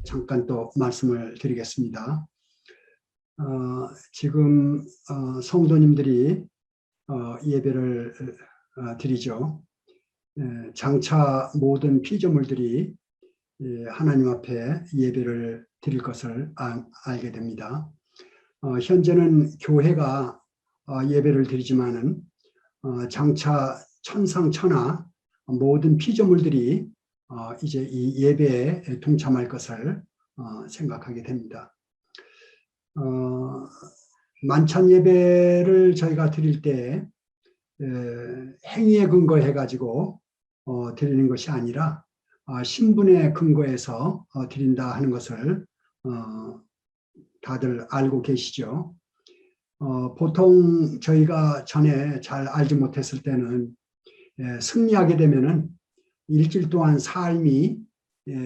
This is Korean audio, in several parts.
잠깐 또 말씀을 드리겠습니다. 지금 성도님들이 예배를 드리죠. 장차 모든 피조물들이 하나님 앞에 예배를 드릴 것을 알게 됩니다. 현재는 교회가 예배를 드리지만은 장차 천상천하 모든 피조물들이 이제 이 예배에 동참할 것을 생각하게 됩니다. 만찬 예배를 저희가 드릴 때 행위에 근거해 가지고 드리는 것이 아니라 신분에 근거해서 드린다 하는 것을 다들 알고 계시죠. 보통 저희가 전에 잘 알지 못했을 때는 승리하게 되면은 일주일 동안 삶이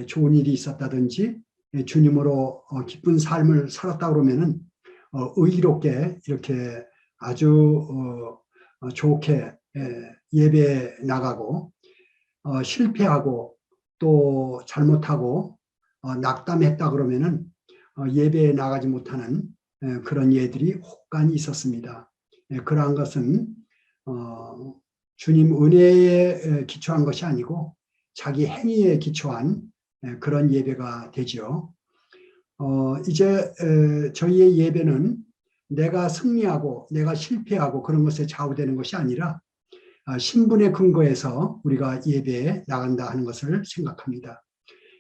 좋은 일이 있었다든지 주님으로 기쁜 삶을 살았다 그러면은 의롭게 이렇게 아주 좋게 예배에 나가고 실패하고 또 잘못하고 낙담했다 그러면은 예배에 나가지 못하는 그런 예들이 혹간이 있었습니다. 그러한 것은 주님 은혜에 기초한 것이 아니고 자기 행위에 기초한 그런 예배가 되죠. 이제 저희의 예배는 내가 승리하고 내가 실패하고 그런 것에 좌우되는 것이 아니라 신분의 근거에서 우리가 예배에 나간다 하는 것을 생각합니다.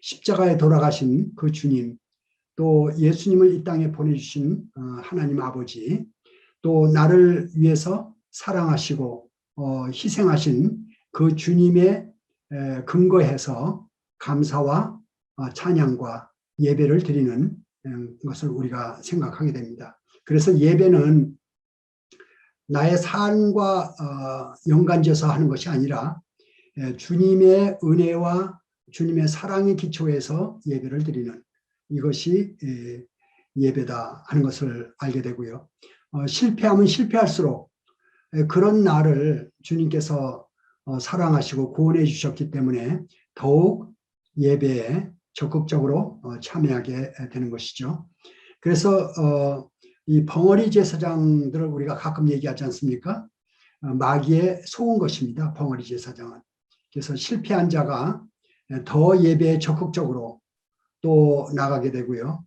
십자가에 돌아가신 그 주님, 또 예수님을 이 땅에 보내주신 하나님 아버지, 또 나를 위해서 사랑하시고 희생하신 그 주님의 근거해서 감사와 찬양과 예배를 드리는 것을 우리가 생각하게 됩니다. 그래서 예배는 나의 삶과 연관져서 하는 것이 아니라 주님의 은혜와 주님의 사랑의 기초에서 예배를 드리는 이것이 예배다 하는 것을 알게 되고요. 실패하면 실패할수록 그런 나를 주님께서 사랑하시고 구원해 주셨기 때문에 더욱 예배에 적극적으로 참여하게 되는 것이죠. 그래서 이 벙어리 제사장들을 우리가 가끔 얘기하지 않습니까? 마귀에 속은 것입니다. 벙어리 제사장은. 그래서 실패한 자가 더 예배에 적극적으로 또 나가게 되고요.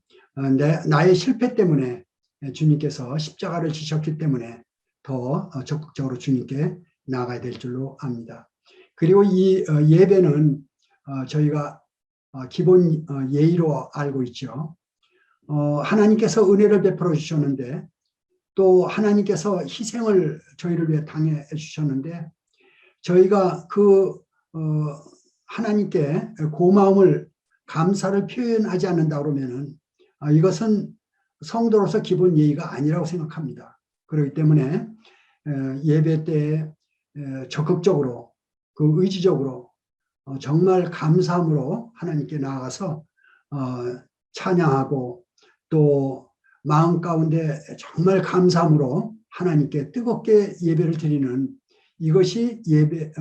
나의 실패 때문에 주님께서 십자가를 지셨기 때문에 더 적극적으로 주님께 나아가야 될 줄로 압니다. 그리고 이 예배는 저희가 기본 예의로 알고 있죠. 하나님께서 은혜를 베풀어 주셨는데 또 하나님께서 희생을 저희를 위해 당해 주셨는데 저희가 그 하나님께 고마움을 감사를 표현하지 않는다 그러면은 이것은 성도로서 기본 예의가 아니라고 생각합니다. 그렇기 때문에 예배 때 적극적으로 그 의지적으로 정말 감사함으로 하나님께 나아가서 찬양하고 또 마음 가운데 정말 감사함으로 하나님께 뜨겁게 예배를 드리는 이것이 예배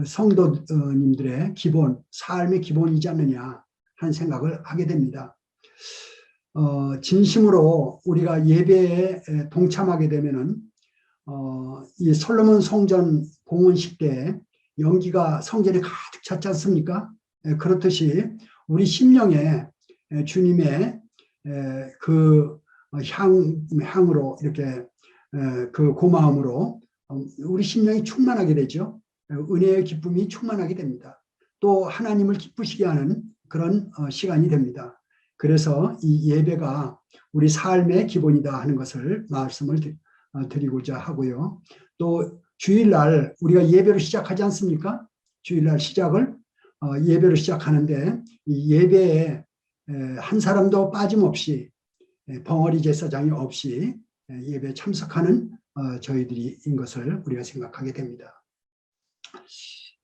성도님들의 기본, 삶의 기본이지 않느냐 하는 생각을 하게 됩니다. 진심으로 우리가 예배에 동참하게 되면은 이 솔로몬 성전 공헌식 때 연기가 성전에 가득 찼지 않습니까? 그렇듯이 우리 심령에 주님의 그 향으로 이렇게 그 고마움으로 우리 심령이 충만하게 되죠. 은혜의 기쁨이 충만하게 됩니다. 또 하나님을 기쁘시게 하는 그런 시간이 됩니다. 그래서 이 예배가 우리 삶의 기본이다 하는 것을 말씀을 드리고자 하고요. 또 주일날 우리가 예배로 시작하지 않습니까? 주일날 시작을 예배로 시작하는데 이 예배에 한 사람도 빠짐없이 벙어리 제사장이 없이 예배에 참석하는 저희들인 것을 우리가 생각하게 됩니다.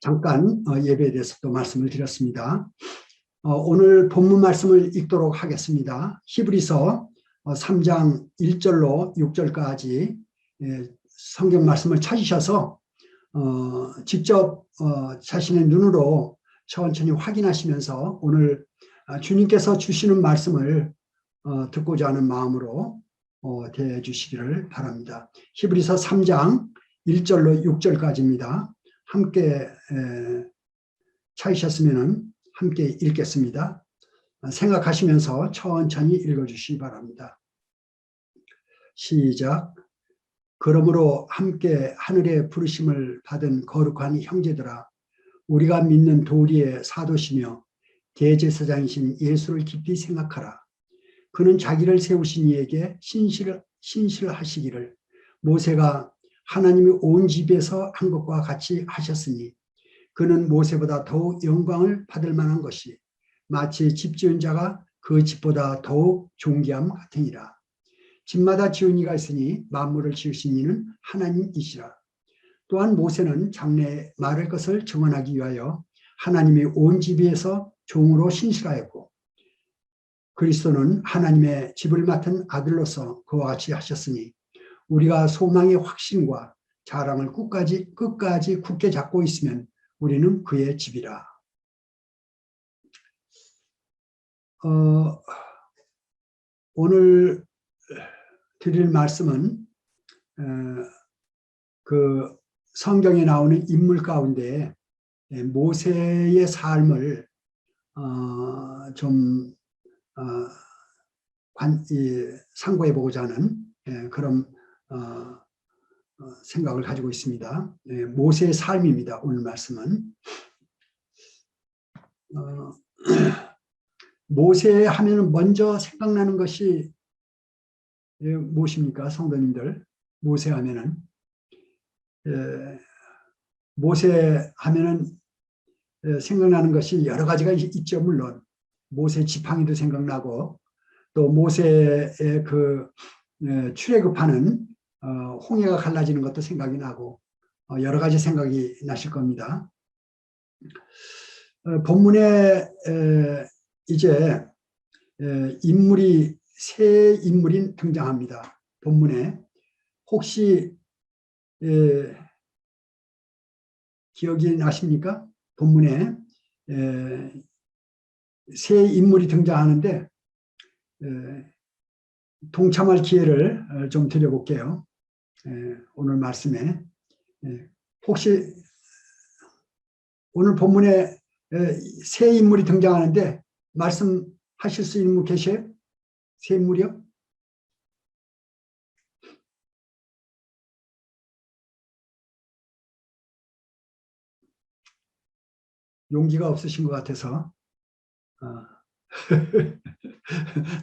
잠깐 예배에 대해서 또 말씀을 드렸습니다. 오늘 본문 말씀을 읽도록 하겠습니다. 히브리서 3장 1절로 6절까지 성경 말씀을 찾으셔서 직접 자신의 눈으로 천천히 확인하시면서 오늘 주님께서 주시는 말씀을 듣고자 하는 마음으로 대해 주시기를 바랍니다. 히브리서 3장 1절로 6절까지입니다. 함께 찾으셨으면 함께 읽겠습니다. 생각하시면서 천천히 읽어주시기 바랍니다. 시작. 그러므로 함께 하늘의 부르심을 받은 거룩한 형제들아, 우리가 믿는 도리의 사도시며 대제사장이신 예수를 깊이 생각하라. 그는 자기를 세우신 이에게 신실하시기를 모세가 하나님이 온 집에서 한 것과 같이 하셨으니 그는 모세보다 더욱 영광을 받을 만한 것이 마치 집 지은 자가 그 집보다 더욱 존귀함 같으니라. 집마다 지은 이가 있으니 만물을 지으신 이는 하나님이시라. 또한 모세는 장래에 말할 것을 증언하기 위하여 하나님이 온 집에서 종으로 신실하였고 그리스도는 하나님의 집을 맡은 아들로서 그와 같이 하셨으니 우리가 소망의 확신과 자랑을 끝까지 굳게 잡고 있으면 우리는 그의 집이라. 오늘 드릴 말씀은 그 성경에 나오는 인물 가운데 모세의 삶을 좀 상고해 보고자 하는 그런 생각을 가지고 있습니다. 모세의 삶입니다. 오늘 말씀은 모세 하면 먼저 생각나는 것이 무엇입니까? 성도님들, 모세 하면은 모세 하면은 생각나는 것이 여러 가지가 있죠. 물론 모세 지팡이도 생각나고 또 모세의 그 출애굽하는 홍해가 갈라지는 것도 생각이 나고 여러 가지 생각이 나실 겁니다. 본문에 이제 인물이 새 인물이 등장합니다. 본문에 혹시 기억이 나십니까? 본문에 새 인물이 등장하는데 동참할 기회를 좀 드려볼게요. 오늘 말씀에 혹시 오늘 본문에 새 인물이 등장하는데 말씀하실 수 있는 분 계세요? 새 인물이요? 용기가 없으신 것 같아서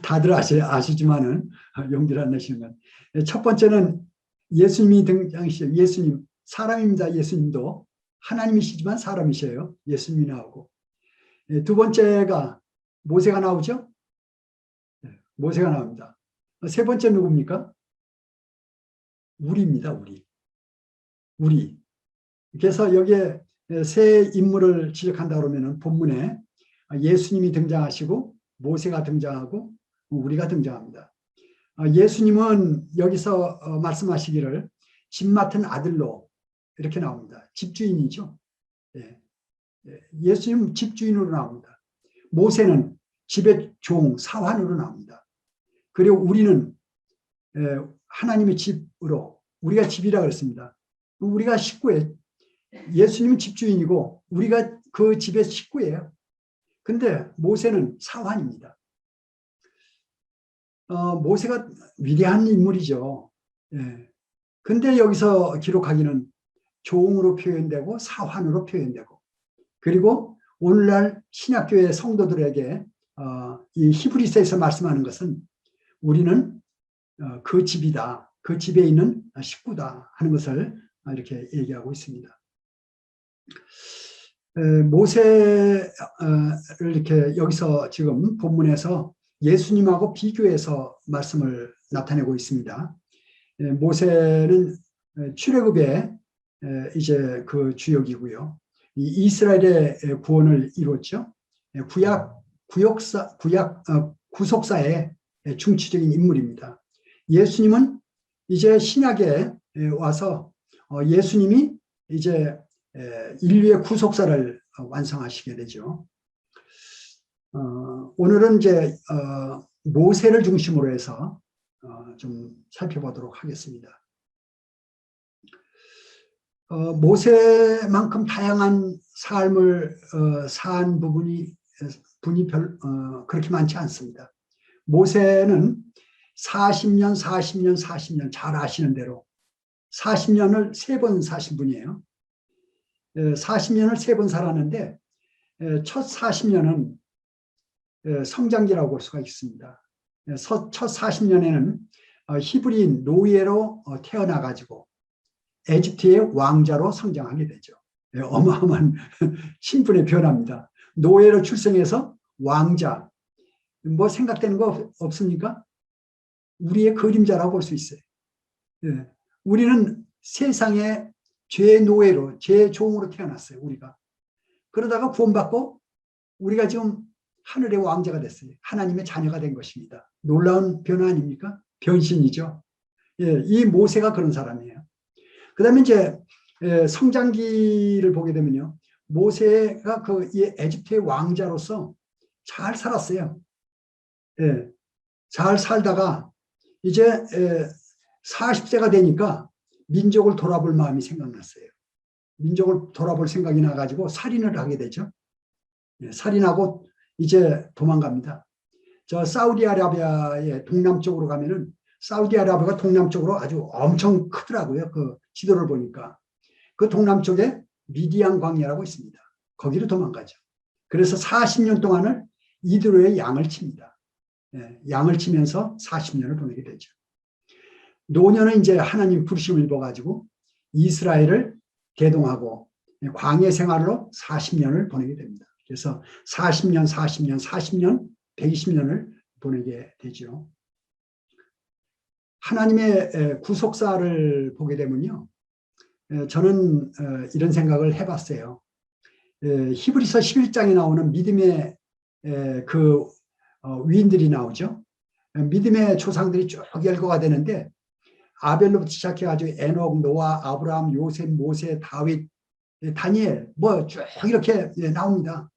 다들 아시지만은 용기를 안 내시는 건. 첫 번째는 예수님이 등장하시죠. 예수님, 사람입니다. 예수님도 하나님이시지만 사람이셔요. 예수님이 나오고. 두 번째가 모세가 나오죠. 모세가 나옵니다. 세 번째 누굽니까? 우리입니다. 우리. 그래서 여기에 새 인물을 지적한다 그러면 본문에 예수님이 등장하시고 모세가 등장하고 우리가 등장합니다. 예수님은 여기서 말씀하시기를 집 맡은 아들로 이렇게 나옵니다. 집주인이죠. 예수님 집주인으로 나옵니다. 모세는 집의 종, 사환으로 나옵니다. 그리고 우리는 하나님의 집으로, 우리가 집이라 그랬습니다. 우리가 식구예요. 예수님은 집주인이고 우리가 그 집의 식구예요. 근데 모세는 사환입니다. 모세가 위대한 인물이죠. 근데 여기서 기록하기는 종으로 표현되고 사환으로 표현되고 그리고 오늘날 신약교회 성도들에게 이 히브리서에서 말씀하는 것은 우리는 그 집이다. 그 집에 있는 식구다 하는 것을 이렇게 얘기하고 있습니다. 모세를 이렇게 여기서 지금 본문에서 예수님하고 비교해서 말씀을 나타내고 있습니다. 모세는 출애굽의 이제 그 주역이고요. 이스라엘의 구원을 이뤘죠. 구속사의 중추적인 인물입니다. 예수님은 이제 신약에 와서 예수님이 이제 인류의 구속사를 완성하시게 되죠. 오늘은 이제 모세를 중심으로 해서 좀 살펴보도록 하겠습니다. 모세만큼 다양한 삶을 산 분이 그렇게 많지 않습니다. 모세는 40년, 40년, 40년 잘 아시는 대로 40년을 3번 사신 분이에요. 40년을 3번 살았는데 첫 40년은 성장기라고 볼 수가 있습니다. 첫 40년에는 히브리인 노예로 태어나가지고 에집트의 왕자로 성장하게 되죠. 어마어마한 신분의 변화입니다. 노예로 출생해서 왕자. 뭐 생각되는 거 없습니까? 우리의 그림자라고 볼 수 있어요. 우리는 세상의 죄의 노예로, 죄의 종으로 태어났어요. 우리가. 그러다가 구원받고 우리가 지금 하늘의 왕자가 됐어요. 하나님의 자녀가 된 것입니다. 놀라운 변화 아닙니까? 변신이죠. 이 모세가 그런 사람이에요. 그 다음에 이제 성장기를 보게 되면요. 모세가 이 에집트의 왕자로서 잘 살았어요. 잘 살다가 이제 40세가 되니까 민족을 돌아볼 마음이 생각났어요. 민족을 돌아볼 생각이 나가지고 살인을 하게 되죠. 살인하고 이제 도망갑니다. 저 사우디아라비아의 동남쪽으로 가면은 사우디아라비아가 동남쪽으로 아주 엄청 크더라고요. 그 지도를 보니까. 그 동남쪽에 미디안 광야라고 있습니다. 거기로 도망가죠. 그래서 40년 동안을 이드로의 양을 칩니다. 양을 치면서 40년을 보내게 되죠. 노년은 이제 하나님 부르심을 입어가지고 이스라엘을 대동하고 광야 생활로 40년을 보내게 됩니다. 그래서 40년, 40년, 40년, 120년을 보내게 되죠. 하나님의 구속사를 보게 되면요. 저는 이런 생각을 해봤어요. 히브리서 11장에 나오는 믿음의 그 위인들이 나오죠. 믿음의 조상들이 쭉 열거가 되는데 아벨로부터 시작해가지고 에녹, 노아, 아브라함, 요셉, 모세, 다윗, 다니엘 뭐 쭉 이렇게 나옵니다.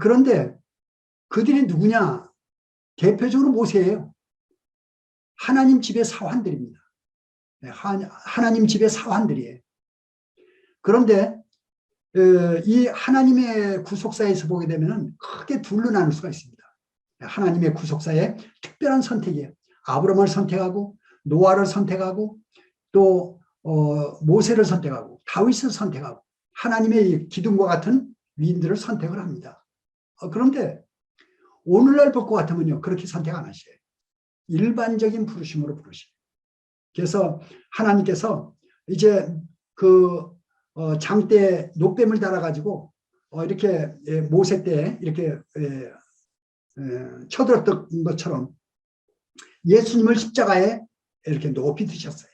그런데 그들이 누구냐? 대표적으로 모세예요. 하나님 집의 사환들입니다. 하나님 집의 사환들이에요. 그런데 이 하나님의 구속사에서 보게 되면 크게 둘로 나눌 수가 있습니다. 하나님의 구속사의 특별한 선택이에요. 아브라함을 선택하고 노아를 선택하고 또 모세를 선택하고 다윗을 선택하고 하나님의 기둥과 같은 위인들을 선택을 합니다. 그런데 오늘날 볼 것 같으면요. 그렇게 선택 안 하셔요. 일반적인 부르심으로 부르셔요. 그래서 하나님께서 이제 그 장대에 노뱀을 달아가지고 이렇게 모세 때 이렇게 쳐들었던 것처럼 예수님을 십자가에 이렇게 높이 드셨어요.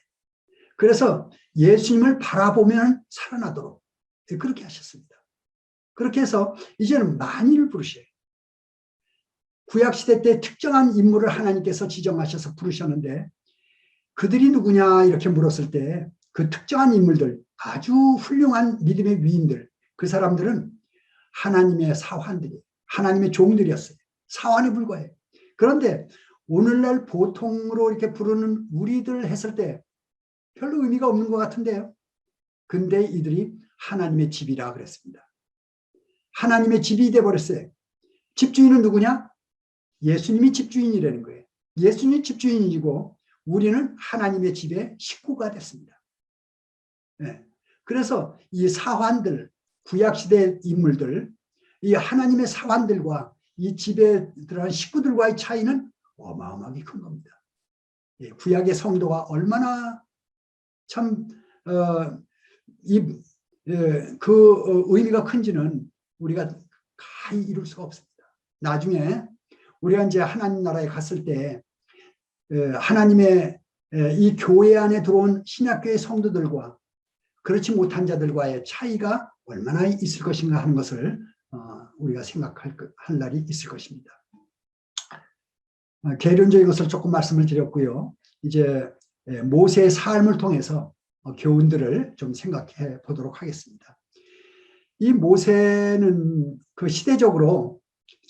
그래서 예수님을 바라보면 살아나도록 그렇게 하셨습니다. 그렇게 해서 이제는 많이를 부르셔요. 구약시대 때 특정한 인물을 하나님께서 지정하셔서 부르셨는데 그들이 누구냐 이렇게 물었을 때 그 특정한 인물들 아주 훌륭한 믿음의 위인들 그 사람들은 하나님의 사환들이 하나님의 종들이었어요. 사환에 불과해요. 그런데 오늘날 보통으로 이렇게 부르는 우리들 했을 때 별로 의미가 없는 것 같은데요. 근데 이들이 하나님의 집이라 그랬습니다. 하나님의 집이 돼버렸어요. 집주인은 누구냐? 예수님이 집주인이라는 거예요. 예수님이 집주인이고 우리는 하나님의 집의 식구가 됐습니다. 그래서 이 사환들, 구약시대 인물들, 이 하나님의 사환들과 이 집에 들어간 식구들과의 차이는 어마어마하게 큰 겁니다. 구약의 성도가 얼마나 참 의미가 큰지는 우리가 가히 이룰 수가 없습니다. 나중에 우리가 이제 하나님 나라에 갔을 때 하나님의 이 교회 안에 들어온 신약교회 성도들과 그렇지 못한 자들과의 차이가 얼마나 있을 것인가 하는 것을 우리가 생각할 날이 있을 것입니다. 개론적인 것을 조금 말씀을 드렸고요. 이제 모세의 삶을 통해서 교훈들을 좀 생각해 보도록 하겠습니다. 이 모세는 그 시대적으로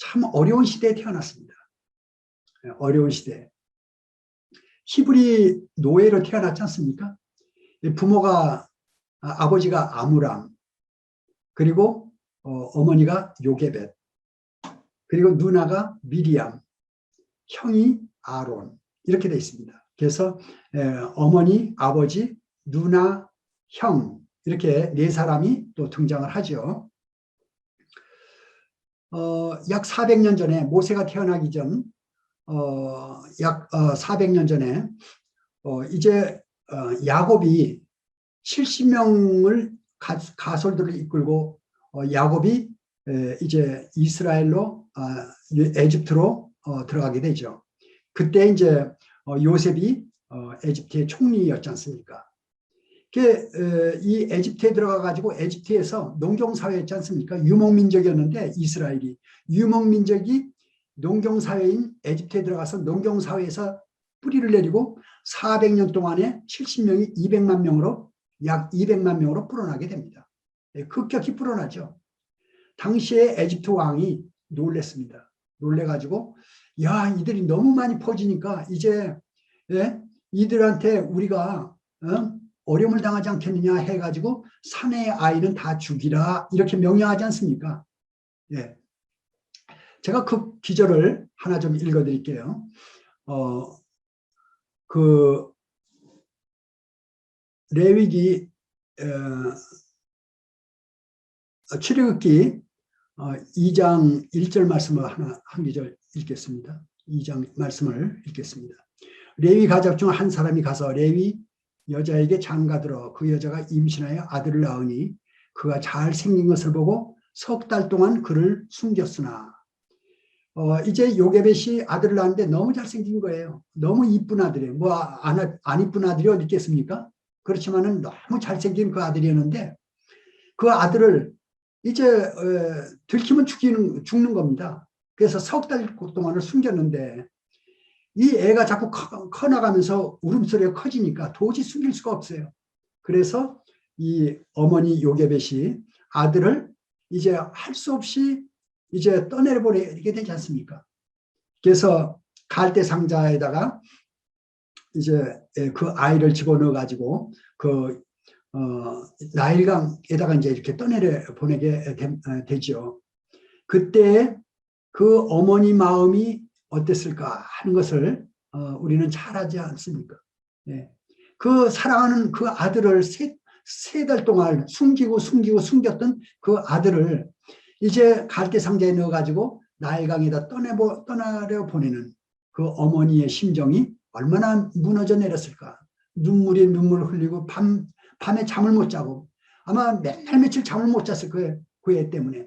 참 어려운 시대에 태어났습니다. 어려운 시대. 히브리 노예로 태어났지 않습니까? 부모가 아버지가 아므람, 그리고 어머니가 요게벳, 그리고 누나가 미리암, 형이 아론, 이렇게 되어 있습니다. 그래서 어머니, 아버지, 누나, 형, 이렇게 네 사람이 또 등장을 하죠. 약 400년 전에 모세가 태어나기 전 약 400년 전에 이제 야곱이 70명을 가솔들을 이끌고 야곱이 이제 이스라엘로 에집트로 들어가게 되죠. 그때 이제 요셉이 에집트의 총리였지 않습니까? 이 에집트에 들어가 가지고 에집트에서 농경사회였지 않습니까? 유목민족이었는데 이스라엘이 유목민족이 농경사회인 에집트에 들어가서 농경사회에서 뿌리를 내리고 400년 동안에 70명이 200만 명으로 약 200만 명으로 불어나게 됩니다. 급격히 불어나죠. 당시에 에집트 왕이 놀랬습니다. 놀래가지고 야, 이들이 너무 많이 퍼지니까 이제 이들한테 우리가 어려움을 당하지 않겠느냐 해가지고 사내의 아이는 다 죽이라 이렇게 명령하지 않습니까? 예. 제가 그 기절을 하나 좀 읽어드릴게요. 그 레위기 출애굽기 2장 1절 말씀을 한 구절 읽겠습니다. 2장 말씀을 읽겠습니다. 레위 가족 중 한 사람이 가서 레위 여자에게 장가들어 그 여자가 임신하여 아들을 낳으니 그가 잘생긴 것을 보고 석 달 동안 그를 숨겼으나 이제 요게벳이 아들을 낳았는데 너무 잘생긴 거예요. 너무 이쁜 아들이에요. 뭐 안 이쁜 아들이 어디 있겠습니까? 그렇지만은 너무 잘생긴 그 아들이었는데 그 아들을 이제 들키면 죽는 겁니다. 그래서 석 달 동안을 숨겼는데 이 애가 자꾸 커나가면서 울음소리가 커지니까 도저히 숨길 수가 없어요. 그래서 이 어머니 요게벳이 아들을 이제 할 수 없이 이제 떠내보내게 되지 않습니까? 그래서 갈대 상자에다가 이제 그 아이를 집어넣어 가지고 그 나일강에다가 이제 이렇게 떠내려 보내게 되죠. 그때 그 어머니 마음이 어땠을까 하는 것을 우리는 잘 알지 않습니까? 예. 그 사랑하는 그 아들을 세 달 동안 숨겼던 그 아들을 이제 갈대 상자에 넣어가지고 나일강에다 떠나려 보내는 그 어머니의 심정이 얼마나 무너져 내렸을까. 눈물을 흘리고 밤에 잠을 못 자고 아마 매일 며칠 잠을 못 잤을 거예요. 그 애 때문에.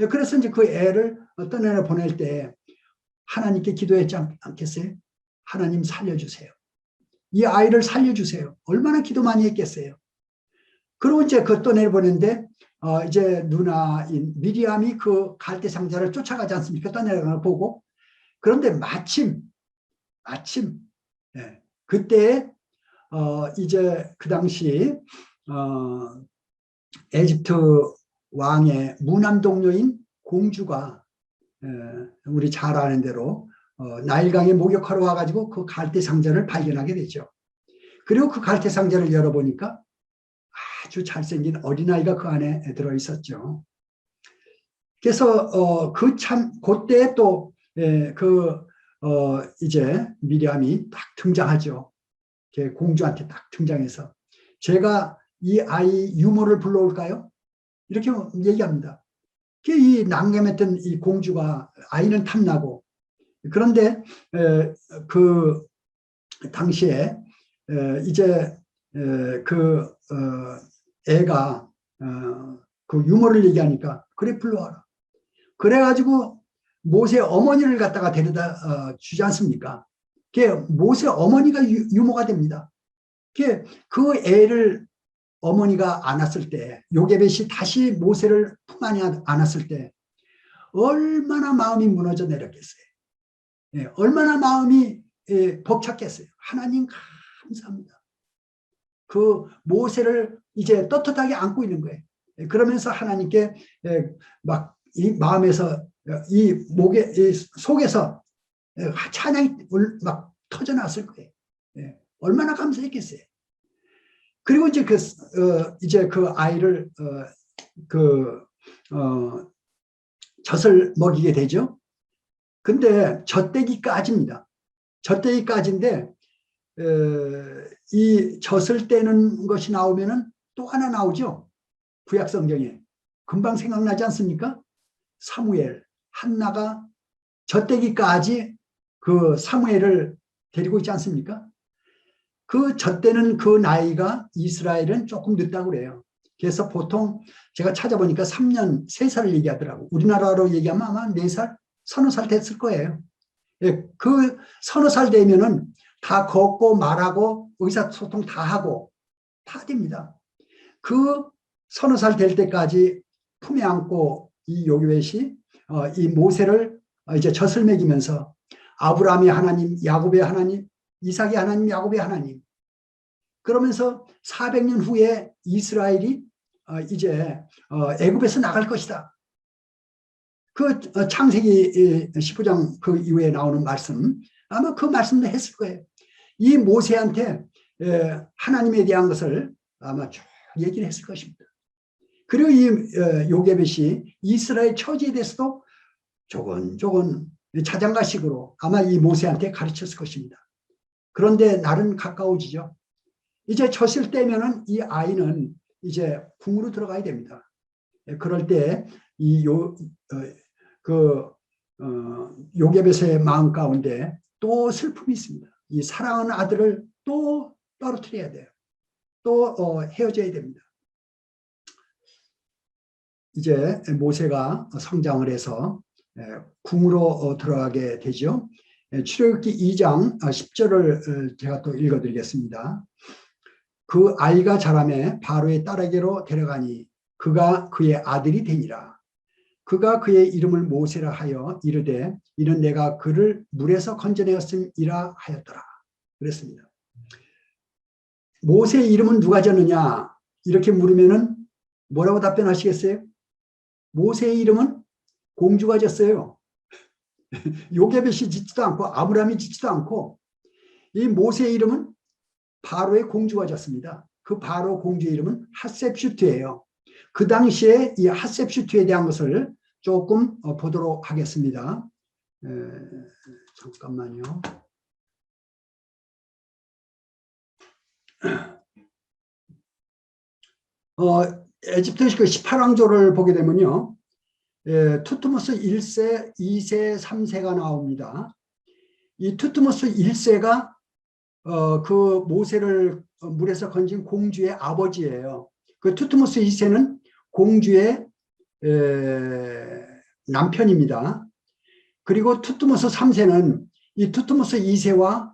그래서 이제 그 애를 떠나려 보낼 때 하나님께 기도했지 않겠어요? 하나님 살려주세요. 이 아이를 살려주세요. 얼마나 기도 많이 했겠어요. 그리고 이제 그 떠내려 보냈는데 이제 누나인 미리암이 그 갈대 상자를 쫓아가지 않습니까? 떠내려가는 걸 보고. 그런데 마침 그때 이제 그 당시 에집트 왕의 무남 동료인 공주가 우리 잘 아는 대로 나일강에 목욕하러 와가지고 그 갈대 상자를 발견하게 되죠. 그리고 그 갈대 상자를 열어보니까 아주 잘생긴 어린아이가 그 안에 들어있었죠. 그래서 그때 또 이제 미리암이 딱 등장하죠. 공주한테 딱 등장해서 제가 이 아이 유모를 불러올까요? 이렇게 얘기합니다. 이 난감했던 이 공주가 아이는 탐나고 그런데 그 당시에 이제 애가 그 유머를 얘기하니까 그래 불러와라. 그래가지고 모세 어머니를 갖다가 데려다 주지 않습니까? 모세 어머니가 유모가 됩니다. 그 애를 어머니가 안았을 때 요게벳이 다시 모세를 품 안에 안았을 때 얼마나 마음이 무너져 내렸겠어요. 얼마나 마음이 벅찼겠어요. 하나님 감사합니다. 그 모세를 이제 떳떳하게 안고 있는 거예요. 그러면서 하나님께 막 이 마음에서 이 목에 이 속에서 찬양이 막 터져나왔을 거예요. 예. 얼마나 감사했겠어요. 그리고 이제 이제 그 아이를 젖을 먹이게 되죠. 근데 젖대기까지입니다. 젖대기까지인데 이 젖을 떼는 것이 나오면은 또 하나 나오죠. 구약 성경에 금방 생각나지 않습니까? 사무엘, 한나가 젖대기까지 그 사무엘을 데리고 있지 않습니까? 그 젖대는 그 나이가 이스라엘은 조금 늦다고 그래요. 그래서 보통 제가 찾아보니까 3년, 3살을 얘기하더라고. 우리나라로 얘기하면 아마 4살, 서너 살 됐을 거예요. 예, 그 서너 살 되면은 다 걷고 말하고 의사소통 다 하고 다 됩니다. 그 서너 살 될 때까지 품에 안고 이 요게벳이 이 모세를 이제 젖을 먹이면서 아브라함의 하나님, 야곱의 하나님, 이삭의 하나님, 야곱의 하나님. 그러면서 400년 후에 이스라엘이 이제 애굽에서 나갈 것이다. 그 창세기 15장 그 이후에 나오는 말씀, 아마 그 말씀도 했을 거예요. 이 모세한테 하나님에 대한 것을 아마 쭉 얘기를 했을 것입니다. 그리고 이 요게벳이 이스라엘 처지에 대해서도 조곤조곤 자장가식으로 아마 이 모세한테 가르쳤을 것입니다. 그런데 날은 가까워지죠. 이제 젖을 떼면은 이 아이는 이제 궁으로 들어가야 됩니다. 그럴 때 이 요게벳의 마음 가운데 또 슬픔이 있습니다. 이 사랑하는 아들을 또 떨어뜨려야 돼요. 또 헤어져야 됩니다. 이제 모세가 성장을 해서 궁으로 들어가게 되죠. 출애굽기 2장 10절을 제가 또 읽어드리겠습니다. 그 아이가 자라매 바로의 딸에게로 데려가니 그가 그의 아들이 되니라. 그가 그의 이름을 모세라 하여 이르되 이는 내가 그를 물에서 건져내었음이라 하였더라. 그랬습니다. 모세의 이름은 누가 졌느냐 이렇게 물으면은 뭐라고 답변하시겠어요? 모세의 이름은 공주가 졌어요. 요게벳이 짓지도 않고 아브라함이 짓지도 않고 이 모세의 이름은 바로의 공주가 졌습니다. 그 바로 공주의 이름은 핫셉슈트예요. 그 당시에 이 핫셉슈트에 대한 것을 조금 보도록 하겠습니다. 잠깐만요. 에집트식 18왕조를 보게 되면요. 투트모스 1세, 2세, 3세가 나옵니다. 이 투트모스 1세가 그 모세를 물에서 건진 공주의 아버지예요. 그 투트모스 2세는 공주의 남편입니다. 그리고 투트모스 3세는 이 투트모스 2세와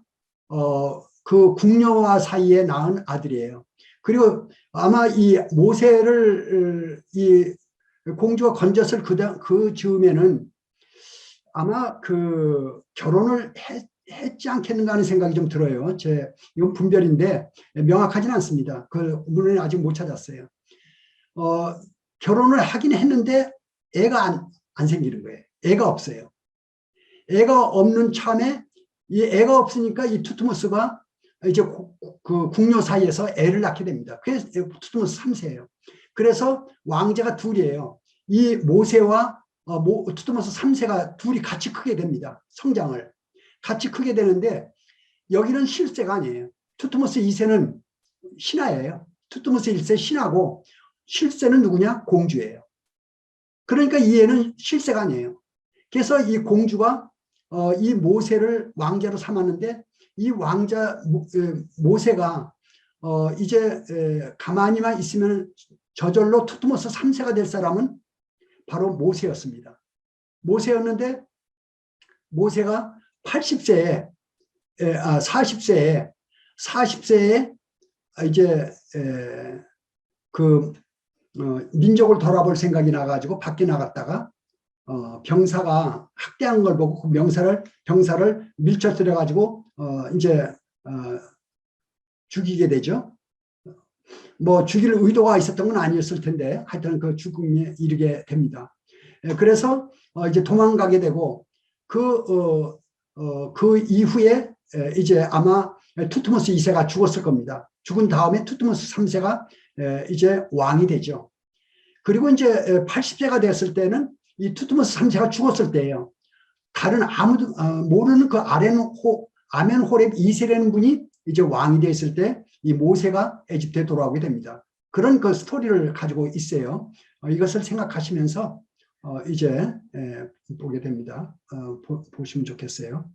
그 궁녀와 사이에 낳은 아들이에요. 그리고 아마 이 모세를 이 공주가 건졌을 그 즈음에는 아마 그 결혼을 했지 않겠는가 하는 생각이 좀 들어요. 이건 분별인데 명확하지는 않습니다. 그 물론 아직 못 찾았어요. 결혼을 하긴 했는데 애가 안 생기는 거예요. 애가 없어요. 애가 없는 참에 이 애가 없으니까 이 투트모스가 이제 그 궁녀 사이에서 애를 낳게 됩니다. 그래서 투트모스 3세예요. 그래서 왕자가 둘이에요. 이 모세와 투트모스 3세가 둘이 같이 크게 됩니다. 성장을. 같이 크게 되는데 여기는 실세가 아니에요. 투트모스 2세는 신하예요. 투트모스 1세 신하고 실세는 누구냐? 공주예요. 그러니까 이 애는 실세가 아니에요. 그래서 이 공주가 이 모세를 왕자로 삼았는데 이 왕자 모세가 이제 가만히만 있으면 저절로 투트모스 3세가 될 사람은 바로 모세였습니다. 모세였는데 모세가 80세에 40세에 이제 그 민족을 돌아볼 생각이 나가지고 밖에 나갔다가 병사가 학대한 걸 보고 그 병사를 밀쳐뜨려 가지고 이제 죽이게 되죠. 뭐 죽일 의도가 있었던 건 아니었을 텐데 하여튼 그 죽음에 이르게 됩니다. 그래서 이제 도망가게 되고 그 이후에 이제 아마 투트모스 2세가 죽었을 겁니다. 죽은 다음에 투트모스 3세가 이제 왕이 되죠. 그리고 이제 80세가 됐을 때는 이 투트모스 3세가 죽었을 때예요. 다른 아무도 모르는 그 아멘호렙 2세라는 분이 이제 왕이 됐을 때 이 모세가 에집트에 돌아오게 됩니다. 그런 그 스토리를 가지고 있어요. 이것을 생각하시면서 이제 보게 됩니다. 보시면 좋겠어요.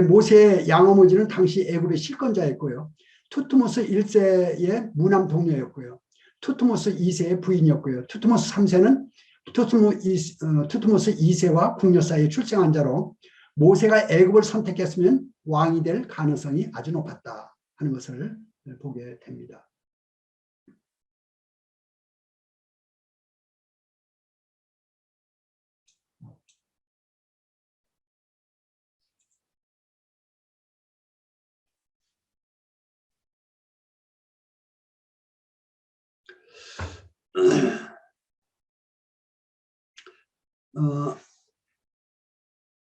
모세의 양어머니는 당시 애굽의 실권자였고요. 투트모스 1세의 무남 동료였고요. 투트모스 2세의 부인이었고요. 투트모스 3세는 투트모스 2세와 궁녀 사이에 출생한 자로 모세가 애굽을 선택했으면 왕이 될 가능성이 아주 높았다 하는 것을 보게 됩니다. 어,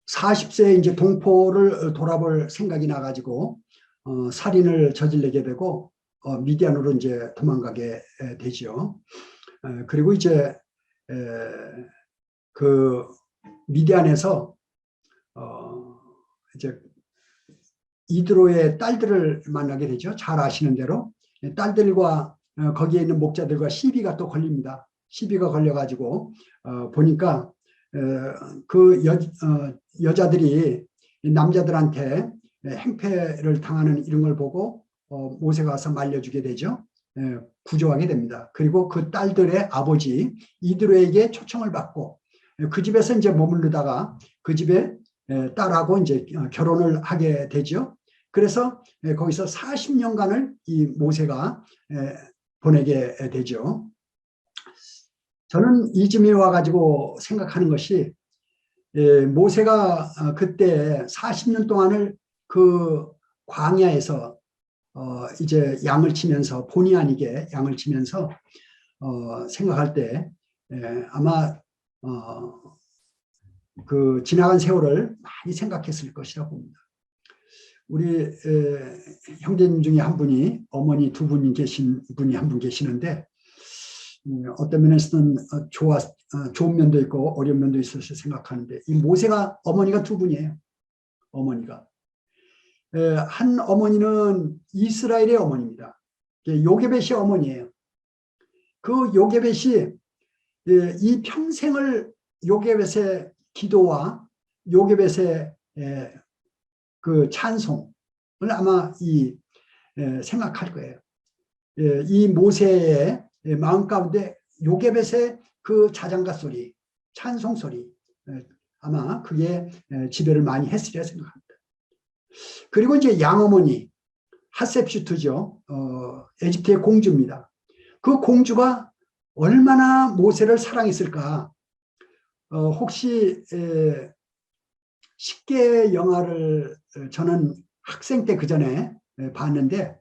40세에 이제 동포를 돌아볼 생각이 나가지고 살인을 저지르게 되고 미디안으로 이제 도망가게 되죠. 그리고 이제 그 미디안에서 이제 이드로의 딸들을 만나게 되죠. 잘 아시는 대로 딸들과 거기에 있는 목자들과 시비가 또 걸립니다. 시비가 걸려가지고 보니까 그 여자들이 남자들한테 행패를 당하는 이런 걸 보고 모세가 와서 말려주게 되죠. 구조하게 됩니다. 그리고 그 딸들의 아버지 이드로에게 초청을 받고 그 집에서 이제 머무르다가 그 집에 딸하고 이제 결혼을 하게 되죠. 그래서 거기서 40년간을 이 모세가 보내게 되죠. 저는 이쯤에 와가지고 생각하는 것이 모세가 그때 40년 동안을 그 광야에서 이제 양을 치면서 본의 아니게 양을 치면서 생각할 때 아마 그 지나간 세월을 많이 생각했을 것이라고 봅니다. 우리 형제님 중에 한 분이 어머니 두 분이 계신 분이 한 분 계시는데 어떤 면에서는 좋은 면도 있고 어려운 면도 있어서 생각하는데 이 모세가 어머니가 두 분이에요. 어머니가 한 어머니는 이스라엘의 어머니입니다. 요게벳의 어머니예요. 그 요게벳이 이 평생을 요게벳의 기도와 요게벳의 그 찬송을 아마 생각할 거예요. 이 모세의 마음 가운데 요게벳의 그 자장가 소리, 찬송 소리 아마 그게 지배를 많이 했으리라 생각합니다. 그리고 이제 양어머니 하셉슈트죠. 에집트의 공주입니다. 그 공주가 얼마나 모세를 사랑했을까. 혹시 십계 영화를 저는 학생 때 그 전에 봤는데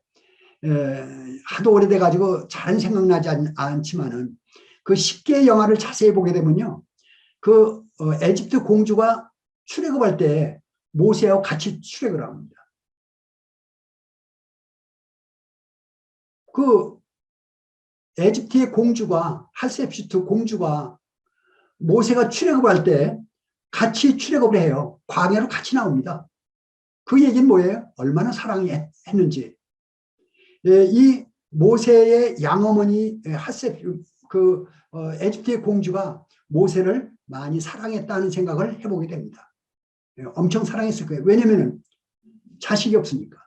하도 오래돼 가지고 잘은 생각나지 않지만은 그 십계 영화를 자세히 보게 되면요, 그 에집트 공주가 출애굽할 때 모세하고 같이 출애굽을 합니다. 그 에집트의 공주가 하셉슈트 공주가 모세가 출애굽할 때 같이 출애굽을 해요. 광야로 같이 나옵니다. 그 얘기는 뭐예요? 얼마나 사랑했는지. 이 모세의 양어머니 에집트의 공주가 모세를 많이 사랑했다는 생각을 해보게 됩니다. 엄청 사랑했을 거예요. 왜냐면은 자식이 없으니까.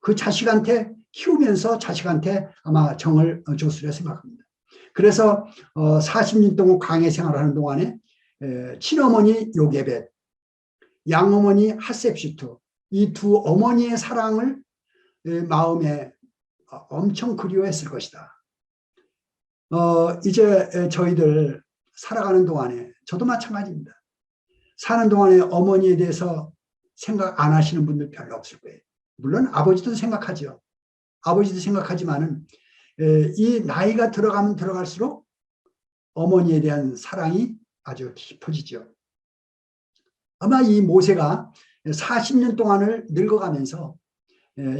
그 자식한테 키우면서 자식한테 아마 정을 줬으리라 생각합니다. 그래서 40년 동안 광야 생활을 하는 동안에 친어머니 요게벳, 양어머니 하셉슈트, 이 두 어머니의 사랑을 마음에 엄청 그리워했을 것이다. 이제 저희들 살아가는 동안에 저도 마찬가지입니다. 사는 동안에 어머니에 대해서 생각 안 하시는 분들 별로 없을 거예요. 물론 아버지도 생각하죠. 아버지도 생각하지만은 이 나이가 들어가면 들어갈수록 어머니에 대한 사랑이 아주 깊어지죠. 아마 이 모세가 40년 동안을 늙어가면서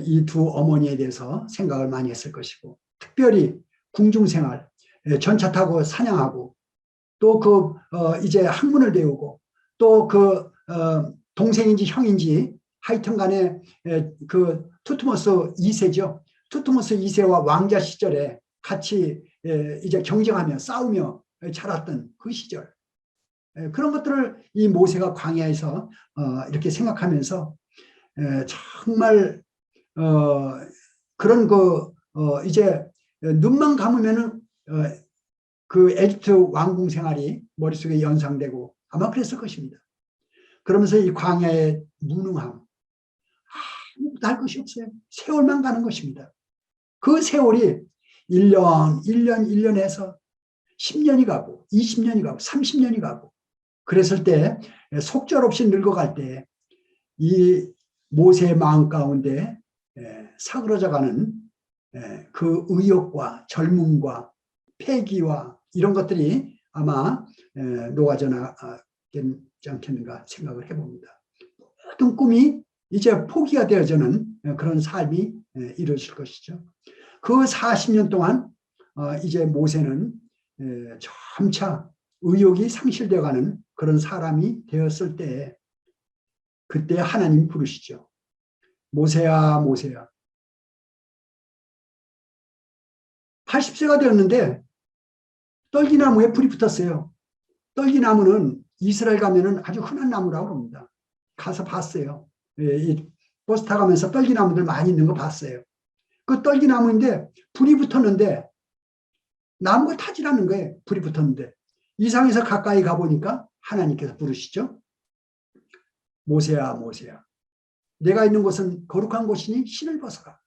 이 두 어머니에 대해서 생각을 많이 했을 것이고, 특별히 궁중생활, 전차 타고 사냥하고, 또 이제 학문을 배우고, 또 동생인지 형인지 하여튼 간에 그 투트모스 2세죠. 투트모스 2세와 왕자 시절에 같이 이제 경쟁하며 싸우며 자랐던 그 시절. 그런 것들을 이 모세가 광야에서 이렇게 생각하면서 정말 그런 이제 눈만 감으면은 그 에집트 왕궁 생활이 머릿속에 연상되고 아마 그랬을 것입니다. 그러면서 이 광야의 무능함, 아무것도 할 것이 없어요. 세월만 가는 것입니다. 그 세월이 1년 해서 10년이 가고 20년이 가고 30년이 가고 그랬을 때 속절없이 늙어갈 때 이 모세의 마음 가운데 사그러져가는 그 의욕과 젊음과 패기와 이런 것들이 아마 녹아져 나겠지 않겠는가 생각을 해봅니다. 모든 꿈이 이제 포기가 되어지는 그런 삶이 이루어질 것이죠. 그 40년 동안 이제 모세는 점차 의욕이 상실되어가는 그런 사람이 되었을 때 그때 하나님 부르시죠. 모세야 모세야. 80세가 되었는데 떨기나무에 불이 붙었어요. 떨기나무는 이스라엘 가면은 아주 흔한 나무라고 합니다. 가서 봤어요. 이 버스 타가면서 떨기나무들 많이 있는 거 봤어요. 그 떨기나무인데 불이 붙었는데 나무가 타질 않는 거예요. 불이 붙었는데 이상해서 가까이 가보니까 하나님께서 부르시죠. 모세야 모세야. 내가 있는 곳은 거룩한 곳이니 신을 벗어라.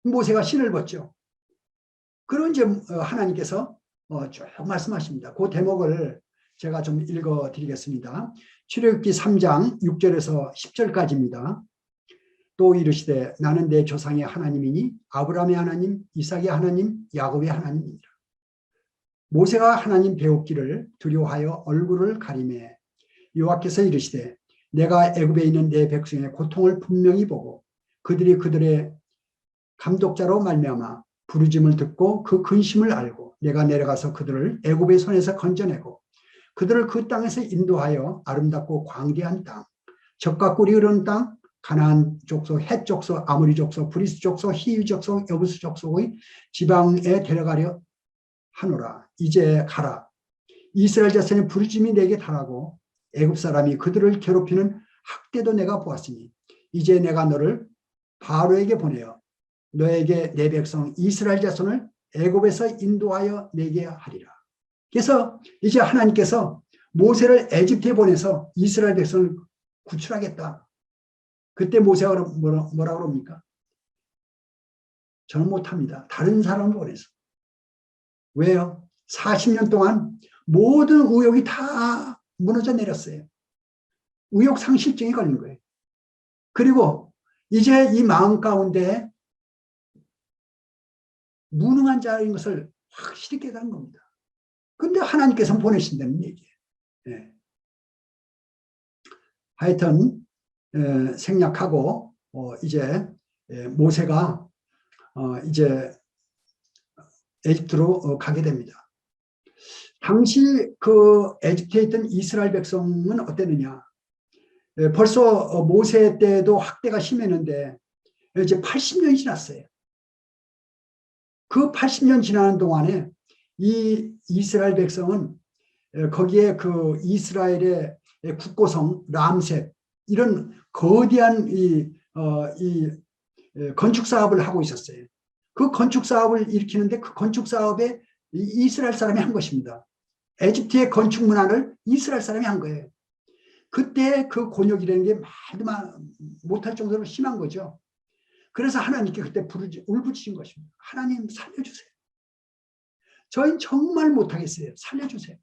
모세가 신을 벗죠. 그런 이제 하나님께서 쭉 말씀하십니다. 그 대목을 제가 좀 읽어드리겠습니다. 출애굽기 3장 6절에서 10절까지입니다. 또 이르시되 나는 내 조상의 하나님이니 아브라함의 하나님, 이삭의 하나님, 야곱의 하나님이니라. 모세가 하나님 배웠기를 두려워하여 얼굴을 가리매 여호와께서 이르시되 내가 애굽에 있는 내 백성의 고통을 분명히 보고 그들의 감독자로 말미암아 부르짐을 듣고 그 근심을 알고 내가 내려가서 그들을 애굽의 손에서 건져내고 그들을 그 땅에서 인도하여 아름답고 광대한 땅, 젖과 꿀이 흐르는 땅, 가나안 족속, 헷 족속, 아모리 족속, 브리스 족속, 히위 족속, 여부스 족속의 지방에 데려가려 하노라. 이제 가라. 이스라엘 자손의 부르짐이 내게 달하고 애굽 사람이 그들을 괴롭히는 학대도 내가 보았으니 이제 내가 너를 바로에게 보내어 너에게 내 백성 이스라엘 자손을 애굽에서 인도하여 내게 하리라. 그래서 이제 하나님께서 모세를 에집트에 보내서 이스라엘 백성을 구출하겠다. 그때 모세가 뭐라고 그럽니까? 저는 못합니다. 다른 사람을 보내서. 왜요? 40년 동안 모든 의욕이 다 무너져 내렸어요. 의욕 상실증이 걸린 거예요. 그리고 이제 이 마음 가운데 무능한 자인 것을 확실히 깨달은 겁니다. 근데 하나님께서 보내신다는 얘기예요. 예. 하여튼 생략하고 이제 모세가 이제 에집트로 가게 됩니다. 당시 그 에집트에 있던 이스라엘 백성은 어땠느냐? 벌써 모세 때도 학대가 심했는데 이제 80년이 지났어요. 그 80년 지나는 동안에 이 이스라엘 백성은 거기에 그 이스라엘의 국고성 람셋 이런 거대한 이 건축 사업을 하고 있었어요. 그 건축 사업을 일으키는데 그 건축 사업에 이스라엘 사람이 한 것입니다. 에집트의 건축 문화를 이스라엘 사람이 한 거예요. 그때 그 곤욕이라는 게 말도 못할 정도로 심한 거죠. 그래서 하나님께 그때 울부짖은 것입니다. 하나님 살려주세요. 저희는 정말 못하겠어요. 살려주세요.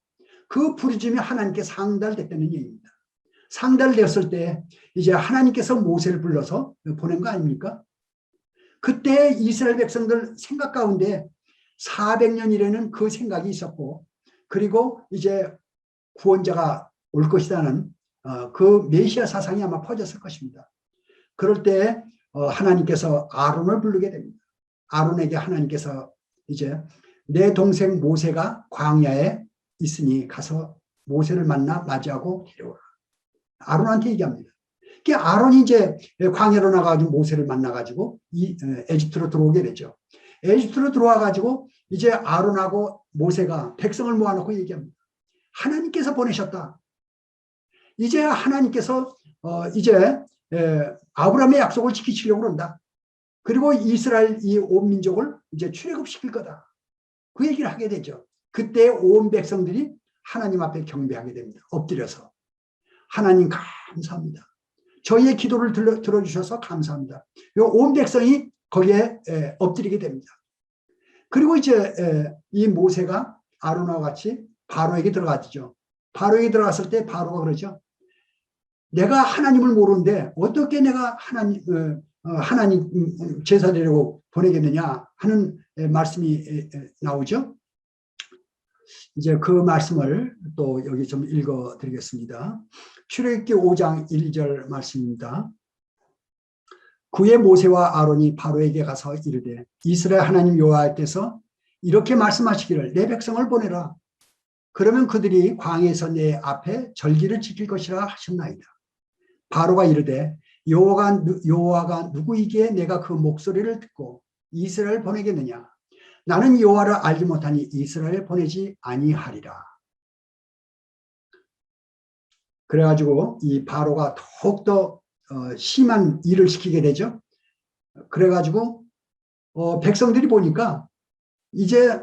그 부르짖음이 하나님께 상달됐다는 얘기입니다. 상달되었을 때 이제 하나님께서 모세를 불러서 보낸 거 아닙니까? 그때 이스라엘 백성들 생각 가운데 400년이라는 그 생각이 있었고 그리고 이제 구원자가 올 것이라는 그 메시아 사상이 아마 퍼졌을 것입니다. 그럴 때 하나님께서 아론을 부르게 됩니다. 아론에게 하나님께서 이제 내 동생 모세가 광야에 있으니 가서 모세를 만나 맞이하고 데려오라. 아론한테 얘기합니다. 아론이 이제 광야로 나가가지고 모세를 만나가지고 에집트로 들어오게 되죠. 에집트로 들어와가지고 이제 아론하고 모세가 백성을 모아놓고 얘기합니다. 하나님께서 보내셨다. 이제 하나님께서 이제 아브라함의 약속을 지키시려고 그런다. 그리고 이스라엘 이 온 민족을 이제 출애굽시킬 거다. 그 얘기를 하게 되죠. 그때 온 백성들이 하나님 앞에 경배하게 됩니다. 엎드려서. 하나님 감사합니다. 저희의 기도를 들어주셔서 감사합니다. 온 백성이 거기에 엎드리게 됩니다. 그리고 이제 이 모세가 아론과 같이 바로에게 들어갔죠. 바로에게 들어갔을 때 바로가 그러죠. 내가 하나님을 모르는데 어떻게 내가 하나님 제사 드리려고 보내겠느냐 하는 말씀이 나오죠. 이제 그 말씀을 또 여기 좀 읽어 드리겠습니다. 출애굽기 5장 1절 말씀입니다. 그의 모세와 아론이 바로에게 가서 이르되 이스라엘 하나님 여호와께서 이렇게 말씀하시기를 내 백성을 보내라. 그러면 그들이 광야에서 내 앞에 절기를 지킬 것이라 하셨나이다. 바로가 이르되 여호와가 누구이기에 내가 그 목소리를 듣고 이스라엘을 보내겠느냐. 나는 여호와를 알지 못하니 이스라엘을 보내지 아니하리라. 그래가지고 이 바로가 더욱더 심한 일을 시키게 되죠. 그래가지고 백성들이 보니까 이제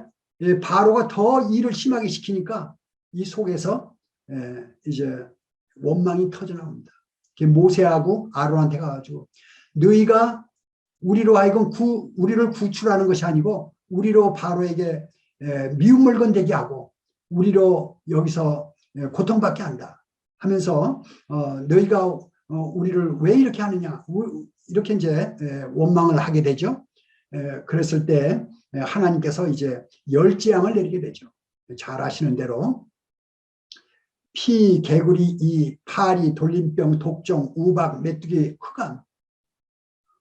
바로가 더 일을 심하게 시키니까 이 속에서 이제 원망이 터져나옵니다. 모세하고 아론한테 가가지고 너희가 우리로 하여금 우리를 구출하는 것이 아니고 우리로 바로에게 미움을 건대게 하고 우리로 여기서 고통받게 한다 하면서 너희가 우리를 왜 이렇게 하느냐 이렇게 이제 원망을 하게 되죠. 그랬을 때 하나님께서 이제 열재앙을 내리게 되죠. 잘 아시는 대로 피, 개구리, 이, 파리, 돌림병, 독종, 우박, 메뚜기,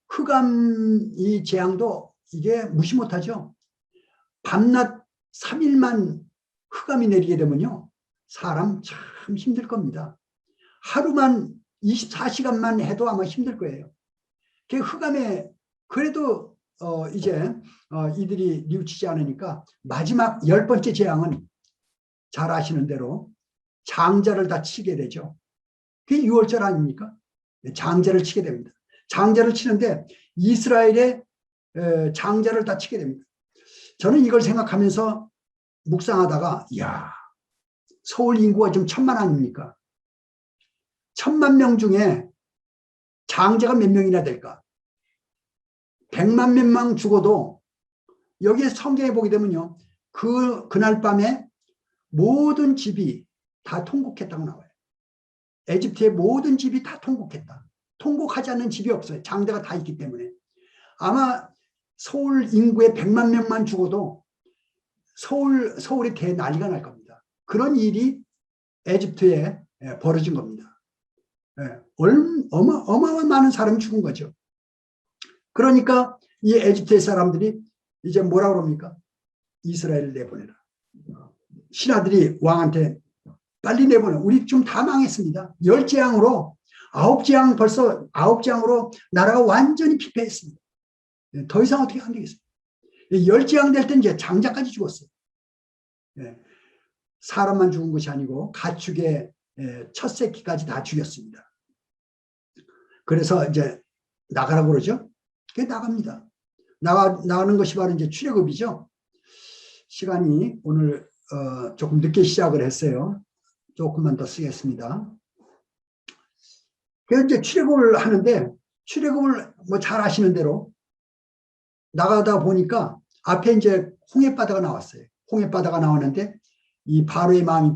흑암 이 재앙도 이게 무시 못하죠. 밤낮 3일만 흑암이 내리게 되면요. 사람 참 힘들 겁니다. 하루만 24시간만 해도 아마 힘들 거예요. 그 흑암에 그래도 이제 이들이 뉘우치지 않으니까 마지막 10번째 재앙은 잘 아시는 대로 장자를 다 치게 되죠. 그게 6월절 아닙니까? 장자를 치게 됩니다. 장자를 치는데 이스라엘의 장자를 다 치게 됩니다. 저는 이걸 생각하면서 묵상하다가 이야 서울 인구가 좀 1000만 아닙니까? 1000만 명 중에 장자가 몇 명이나 될까? 100만 명만 죽어도 여기에 성경에 보게 되면요. 그날 밤에 모든 집이 다 통곡했다고 나와요. 에집트의 모든 집이 다 통곡했다. 통곡하지 않는 집이 없어요. 장자가 다 있기 때문에. 아마 서울 인구의 100만 명만 죽어도 서울에 대난리가 날 겁니다. 그런 일이 에집트에 벌어진 겁니다. 어마어마한 많은 사람이 죽은 거죠. 그러니까 이 에집트의 사람들이 이제 뭐라 그럽니까? 이스라엘을 내보내라. 신하들이 왕한테 빨리 내보내. 우리 좀 다 망했습니다. 10재앙으로 9재앙 벌써 9재앙으로 나라가 완전히 피폐했습니다. 더 이상 어떻게 안 되겠어요. 10재앙 될 때 이제 장자까지 죽었어요. 사람만 죽은 것이 아니고 가축의 첫 새끼까지 다 죽였습니다. 그래서 이제 나가라고 그러죠. 그게 나갑니다. 나가는 것이 바로 이제 출애굽이죠. 시간이 오늘 조금 늦게 시작을 했어요. 조금만 더 쓰겠습니다. 그래서 이제 출애굽을 하는데 출애굽을 뭐 잘 아시는 대로 나가다 보니까 앞에 이제 홍해바다가 나왔어요. 홍해바다가 나왔는데 이 바로의 마음이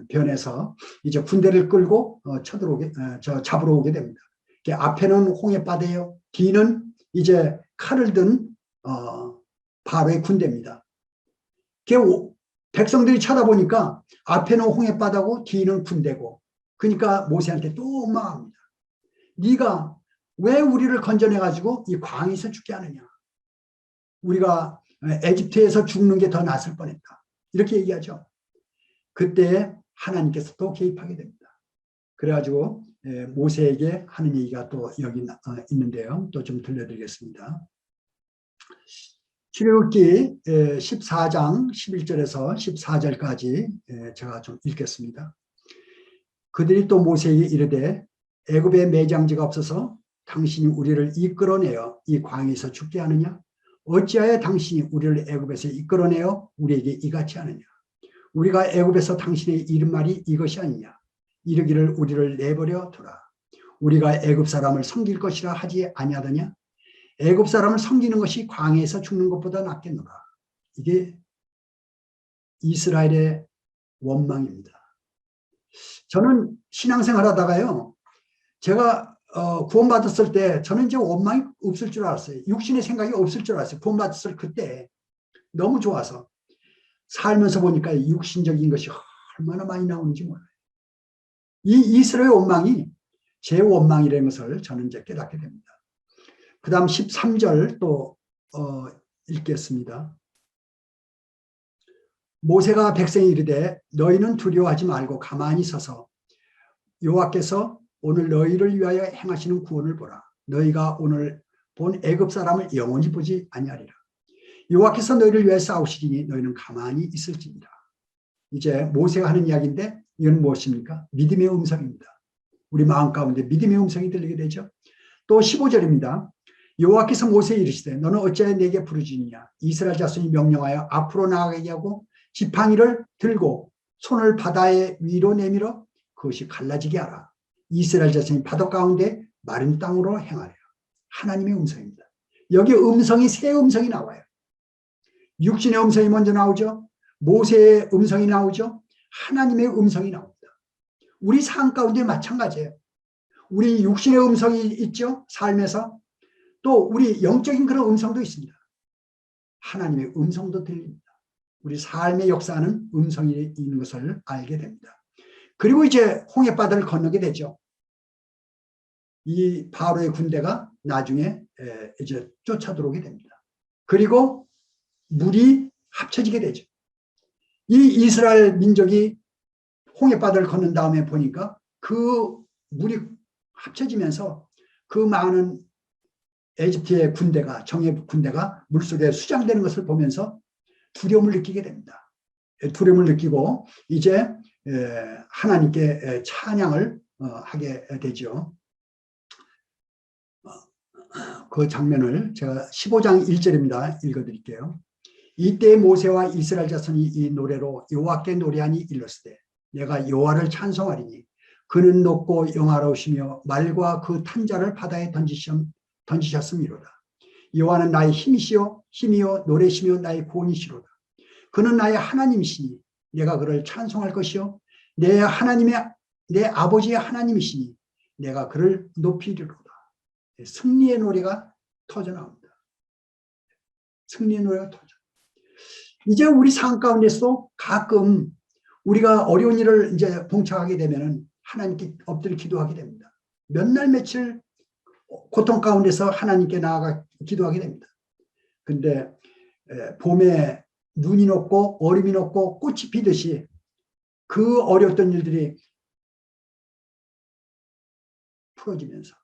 변해서 이제 군대를 끌고 잡으러 오게 됩니다. 앞에는 홍해바다예요. 뒤는 이제 칼을 든 바로의 군대입니다. 백성들이 쳐다보니까 앞에는 홍해바다고 뒤는 군대고, 그러니까 모세한테 또 원망합니다. 네가 왜 우리를 건져내가지고 이 광에서 죽게 하느냐. 우리가 에집트에서 죽는 게 더 낫을 뻔했다. 이렇게 얘기하죠. 그때 하나님께서 또 개입하게 됩니다. 그래가지고 모세에게 하는 얘기가 또 여기 있는데요. 또 좀 들려드리겠습니다. 출애굽기 14장 11절에서 14절까지 제가 좀 읽겠습니다. 그들이 또 모세에게 이르되 애굽에 매장지가 없어서 당신이 우리를 이끌어내어 이 광에서 죽게 하느냐? 어찌하여 당신이 우리를 애굽에서 이끌어내어 우리에게 이같이 하느냐? 우리가 애굽에서 당신의 이른 말이 이것이 아니냐? 이르기를 우리를 내버려 두라. 우리가 애굽 사람을 섬길 것이라 하지 아니하더냐? 애굽 사람을 섬기는 것이 광야에서 죽는 것보다 낫겠노라. 이게 이스라엘의 원망입니다. 저는 신앙생활 하다가요, 제가 구원받았을 때 저는 이제 원망이 없을 줄 알았어요. 육신의 생각이 없을 줄 알았어요. 구원받았을 그때 너무 좋아서. 살면서 보니까 육신적인 것이 얼마나 많이 나오는지 몰라요. 이 이스라엘의 원망이 제 원망이라는 것을 저는 이제 깨닫게 됩니다. 그 다음 13절 또 읽겠습니다. 모세가 백성이 이르되 너희는 두려워하지 말고 가만히 서서 여호와께서 오늘 너희를 위하여 행하시는 구원을 보라. 너희가 오늘 본 애굽 사람을 영원히 보지 아니하리라. 여호와께서 너희를 위하여 싸우시리니 너희는 가만히 있을지니라. 이제 모세가 하는 이야기인데 이건 무엇입니까? 믿음의 음성입니다. 우리 마음 가운데 믿음의 음성이 들리게 되죠. 또 15절입니다. 여호와께서 모세에 이르시되 너는 어찌하여 내게 부르짖느냐? 이스라엘 자손이 명령하여 앞으로 나아가게 하고 지팡이를 들고 손을 바다의 위로 내밀어 그것이 갈라지게 하라. 이스라엘 자손이 바다 가운데 마른 땅으로 행하리라. 하나님의 음성입니다. 여기 음성이 세 음성이 나와요. 육신의 음성이 먼저 나오죠. 모세의 음성이 나오죠. 하나님의 음성이 나옵니다. 우리 삶 가운데 마찬가지예요. 우리 육신의 음성이 있죠. 삶에서. 또 우리 영적인 그런 음성도 있습니다. 하나님의 음성도 들립니다. 우리 삶의 역사는 음성이 있는 것을 알게 됩니다. 그리고 이제 홍해바다를 건너게 되죠. 이 바로의 군대가 나중에 이제 쫓아들어오게 됩니다. 그리고 물이 합쳐지게 되죠. 이 이스라엘 민족이 홍해바다를 건넌 다음에 보니까 그 물이 합쳐지면서 그 많은 에집트의 군대가, 정예 군대가 물속에 수장되는 것을 보면서 두려움을 느끼게 됩니다. 두려움을 느끼고 이제 하나님께 찬양을 하게 되죠. 그 장면을 제가 15장 1절입니다. 읽어드릴게요. 이때 모세와 이스라엘 자손이 이 노래로 여호와께 노래하니 일렀으되 내가 여호와를 찬송하리니 그는 높고 영화로우시며 말과 그 탄자를 바다에 던지셨음이로다. 여호와는 나의 힘이요 노래시며 나의 구원이시로다. 그는 나의 하나님이시니 내가 그를 찬송할 것이요 내 아버지의 하나님이시니 내가 그를 높이리로다. 승리의 노래가 터져나옵니다. 승리의 노래가 터져. 이제 우리 삶 가운데서 가끔 우리가 어려운 일을 이제 봉착하게 되면은 하나님께 엎드려 기도하게 됩니다. 몇 날 며칠 고통 가운데서 하나님께 나아가 기도하게 됩니다. 근데 봄에 눈이 녹고 얼음이 녹고 꽃이 피듯이 그 어려웠던 일들이 풀어지면서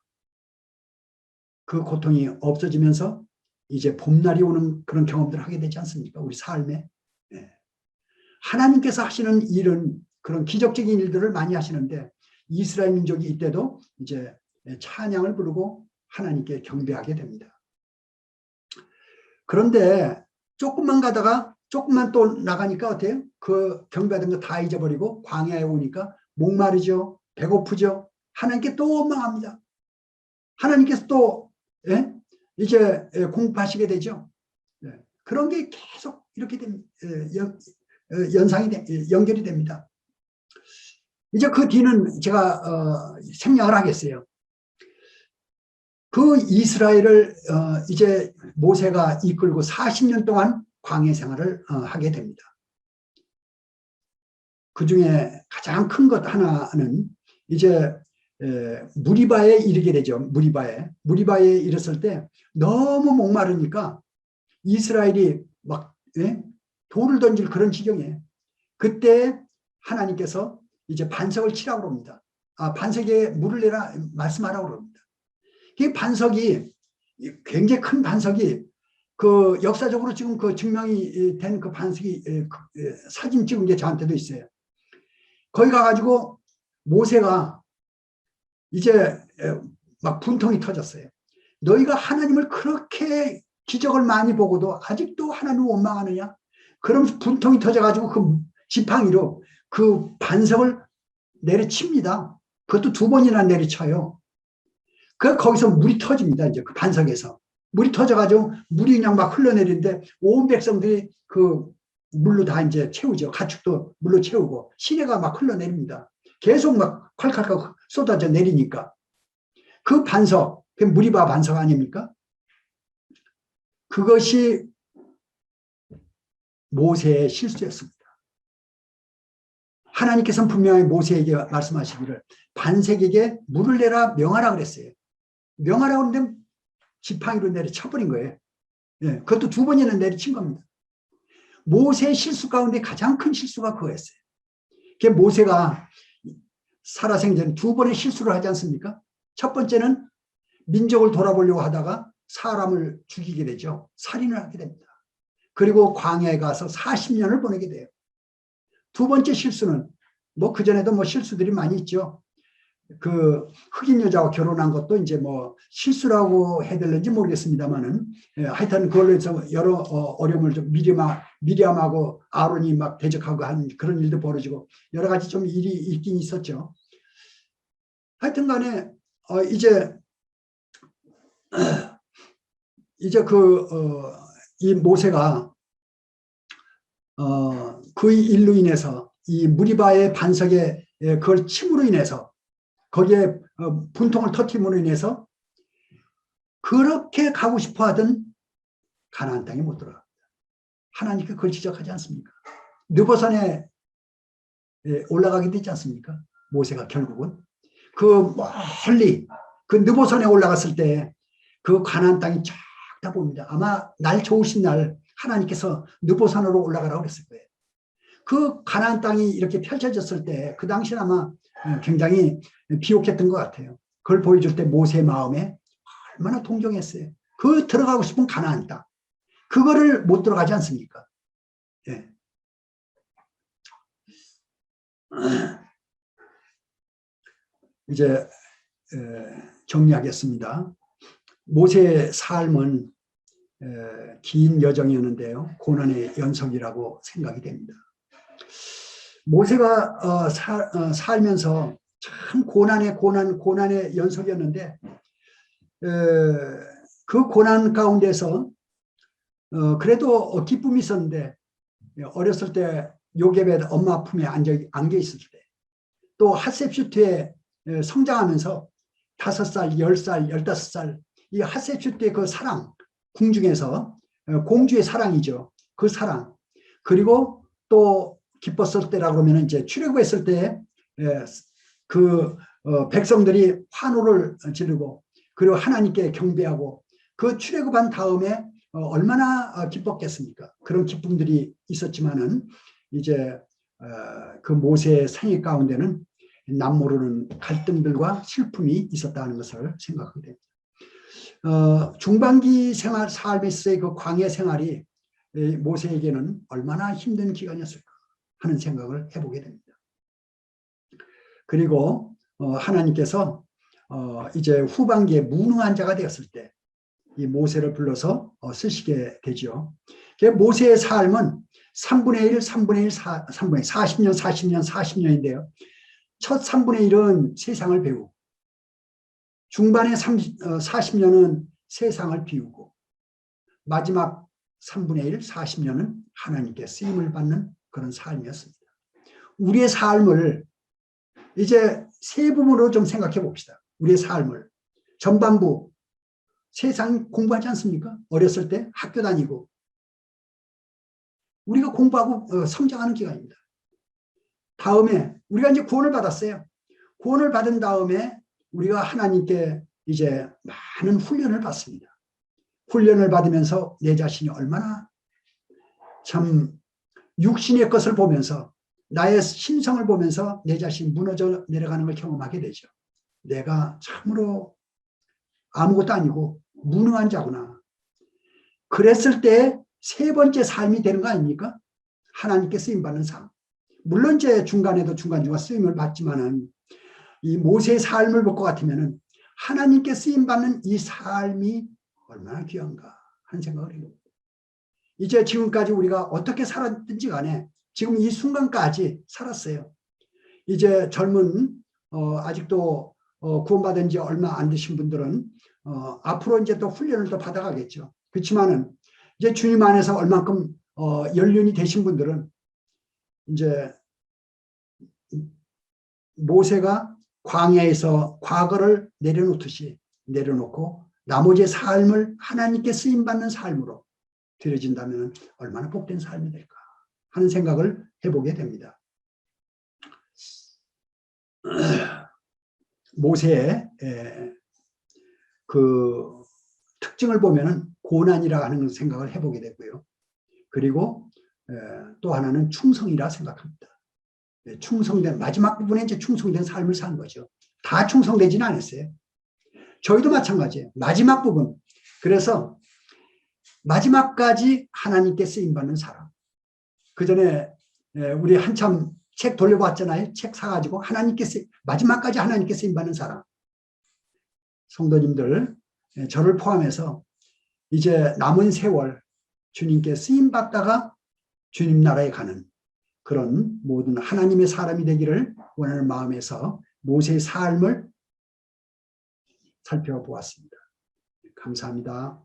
그 고통이 없어지면서 이제 봄날이 오는 그런 경험들을 하게 되지 않습니까? 우리 삶에. 하나님께서 하시는 일은 그런 기적적인 일들을 많이 하시는데 이스라엘 민족이 이때도 이제 찬양을 부르고 하나님께 경배하게 됩니다. 그런데 조금만 가다가 조금만 또 나가니까 어때요? 그 경배하던 거 다 잊어버리고 광야에 오니까 목마르죠. 배고프죠. 하나님께 또 원망합니다. 하나님께서 또 이제 공부하시게 되죠. 그런 게 계속 이렇게 연결이 됩니다. 이제 그 뒤는 제가 생략을 하겠어요. 그 이스라엘을 이제 모세가 이끌고 40년 동안 광야 생활을 하게 됩니다. 그 중에 가장 큰 것 하나는 이제 무리바에 이르게 되죠. 무리바에 이르렀을 때 너무 목마르니까 이스라엘이 막 돌을 던질 그런 지경이에요. 그때 하나님께서 이제 반석을 치라고 합니다. 반석에 물을 내라 말씀하라고 합니다. 이 반석이 굉장히 큰 반석이 그 역사적으로 지금 그 증명이 된 그 반석이 사진 찍은 게 저한테도 있어요. 거기 가가지고 모세가 이제 막 분통이 터졌어요. 너희가 하나님을 그렇게 기적을 많이 보고도 아직도 하나님을 원망하느냐? 그럼 분통이 터져가지고 그 지팡이로 그 반석을 내려칩니다. 그것도 2번이나 내려쳐요. 거기서 물이 터집니다. 이제 그 반석에서. 물이 터져가지고 물이 그냥 막 흘러내리는데 온 백성들이 그 물로 다 이제 채우죠. 가축도 물로 채우고 시내가 막 흘러내립니다. 계속 막 콸콸콸 쏟아져 내리니까. 그 반석, 그 무리바 반석 아닙니까? 그것이 모세의 실수였습니다. 하나님께서는 분명히 모세에게 말씀하시기를 반석에게 물을 내라 명하라 그랬어요. 명하라고 했는데 지팡이로 내려쳐버린 거예요. 예, 그것도 2번이나 내려친 겁니다. 모세의 실수 가운데 가장 큰 실수가 그거였어요. 그게 모세가 살아생전 2번의 실수를 하지 않습니까? 첫 번째는 민족을 돌아보려고 하다가 사람을 죽이게 되죠. 살인을 하게 됩니다. 그리고 광야에 가서 40년을 보내게 돼요. 2번째 실수는 뭐 그전에도 뭐 실수들이 많이 있죠. 그 흑인 여자와 결혼한 것도 이제 뭐 실수라고 해야 될는지 모르겠습니다만은 하여튼 그걸로 해서 여러 어려움을 좀 미리암하고 아론이 막 대적하고 한 그런 일도 벌어지고 여러 가지 좀 일이 있긴 있었죠. 하여튼 간에 이제 이 모세가 그 일로 인해서 이 무리바의 반석에 그걸 침으로 인해서 거기에 분통을 터뜨림으로 인해서 그렇게 가고 싶어 하던 가나안 땅에 못 들어갑니다. 하나님께 그걸 지적하지 않습니까? 느보산에 올라가게 되지 않습니까? 모세가 결국은 그 멀리 그 느보산에 올라갔을 때 그 가나안 땅이 쫙 다 보입니다. 아마 날 좋으신 날 하나님께서 느보산으로 올라가라고 그랬을 거예요. 그 가나안 땅이 이렇게 펼쳐졌을 때 그 당시는 아마 굉장히 비옥했던 것 같아요. 그걸 보여줄 때 모세의 마음에 얼마나 동정했어요. 그 들어가고 싶은 가나안 땅. 그거를 못 들어가지 않습니까? 예. 이제 정리하겠습니다. 모세의 삶은 긴 여정이었는데요. 고난의 연속이라고 생각이 됩니다. 모세가 살면서 참 고난의 연속이었는데 그 고난 가운데서 그래도 기쁨이 있었는데 어렸을 때 요셉의 엄마 품에 안겨 있을 때 또 핫셉슈트에 성장하면서 5살, 10살, 15살 이 핫셉슈트의 그 사랑 궁중에서 공주의 사랑이죠. 그 사랑 그리고 또 기뻤을 때라고 하면 이제 출애굽했을 때 그 백성들이 환호를 지르고 그리고 하나님께 경배하고 그 출애굽한 다음에 얼마나 기뻤겠습니까? 그런 기쁨들이 있었지만은 이제 그 모세의 생애 가운데는 남모르는 갈등들과 슬픔이 있었다는 것을 생각하게 됩니다. 중반기 삶에서의 그 광야 생활이 모세에게는 얼마나 힘든 기간이었을까 하는 생각을 해보게 됩니다. 그리고 하나님께서 이제 후반기에 무능한 자가 되었을 때 이 모세를 불러서 쓰시게 되죠. 모세의 삶은 3분의 1, 3분의 1, 3분의 1, 40년, 40년, 40년인데요. 첫 3분의 1은 세상을 배우고 중반의 40년은 세상을 비우고 마지막 3분의 1, 40년은 하나님께 쓰임을 받는 그런 삶이었습니다. 우리의 삶을 이제 세 부분으로 좀 생각해 봅시다. 우리의 삶을. 전반부 세상 공부하지 않습니까? 어렸을 때 학교 다니고 우리가 공부하고 성장하는 기간입니다. 다음에 우리가 이제 구원을 받았어요. 구원을 받은 다음에 우리가 하나님께 이제 많은 훈련을 받습니다. 훈련을 받으면서 내 자신이 얼마나 참 육신의 것을 보면서 나의 심성을 보면서 내 자신이 무너져 내려가는 걸 경험하게 되죠. 내가 참으로 아무것도 아니고 무능한 자구나. 그랬을 때 세 번째 삶이 되는 거 아닙니까? 하나님께 쓰임받는 삶. 물론 이제 중간에도 중간중간 쓰임을 받지만은 이 모세의 삶을 볼 것 같으면은 하나님께 쓰임받는 이 삶이 얼마나 귀한가 하는 생각을 해요. 이제 지금까지 우리가 어떻게 살았든지 간에 지금 이 순간까지 살았어요. 이제 젊은 아직도 구원받은 지 얼마 안 되신 분들은 앞으로 이제 또 훈련을 또 받아가겠죠. 그렇지만은 이제 주님 안에서 얼만큼 연륜이 되신 분들은 이제 모세가 광야에서 과거를 내려놓고 나머지의 삶을 하나님께 쓰임받는 삶으로 들여진다면 얼마나 복된 삶이 될까 하는 생각을 해보게 됩니다. 모세의 그 특징을 보면은 고난이라 하는 생각을 해보게 되고요. 그리고 또 하나는 충성이라 생각합니다. 충성된 마지막 부분에 이제 충성된 삶을 산 거죠. 다 충성되지는 않았어요. 저희도 마찬가지예요. 마지막 부분. 그래서 마지막까지 하나님께 쓰임받는 사람. 그 전에 우리 한참 책 돌려봤잖아요. 책 사가지고 마지막까지 하나님께 쓰임받는 사람. 성도님들, 저를 포함해서 이제 남은 세월 주님께 쓰임받다가 주님 나라에 가는 그런 모든 하나님의 사람이 되기를 원하는 마음에서 모세의 삶을 살펴보았습니다. 감사합니다.